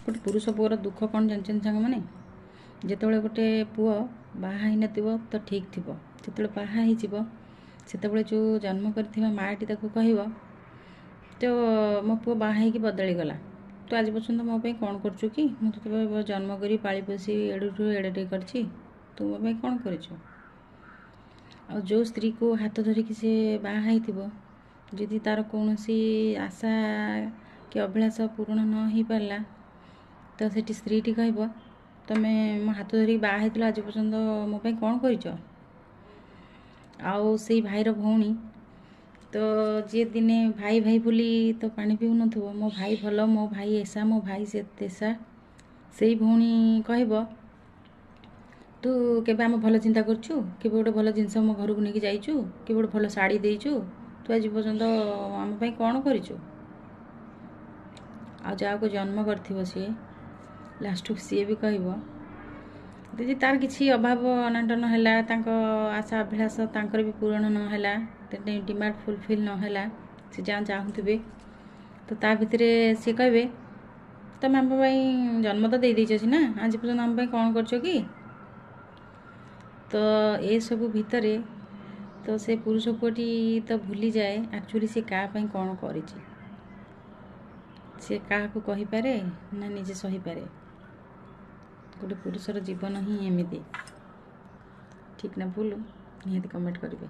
गोटे पुरुष पुअर दुख कौन जानते सांग मैंने जिते गोटे पुओ बाहा नथिबो तो ठीक थी जिते बाहा होते जो जन्म कर माटी कहब तो मो पु बाहा कि बदली गला तो आज पर्यंत मो कौन करूँ कि मुझे जन्म करी पाली पोसी एडू एडे कर तू मो कौन कर जो स्त्री को हाथ धरिकी से बाहा जदि तार कौन आशा कि अभिलाष पूरण न हो पारा तो सेठी स्त्री टी कह तुम्हें मो हाथ धरिकी बाहा आज पर्यंत मो कौन कर से भाईर भौणी तो जी दिने भाई भाई बोली तो पानी पीऊ न मो भाई भल मो भाई ऐसा मो भाई से तेसा से भौणी कहब तू केबे आम भल चिंता करछु केबे गोटे भल जिनस मो घर को लेकिन जाइछु केबे गोटे भल शाड़ी देइछु तू आज पर्यंत आम पे कौन करिछु आ जा को जन्म करथिबो सी लास्ट सी भी कहब यदि तार किसी अभाव अनाटन है आशा अभिलाष तांकर भी पूरण नहला डिमांड फुलफिल नहला से जहाँ चाहूबे तो ता भितर सी कहे तुम आम जन्म तो दे देछ ना आज पर्यटन आम कौन कर कि तो ये सब भितर तो से पुरुष पुअटी तो भूली जाए एक्चुअली सी क्या कौन कर क्या कही पारे ना निजे सही पारे गोटे पुरुषर जीवन ही एमती ठीक ना भूल निहाती कमेंट करेंगे।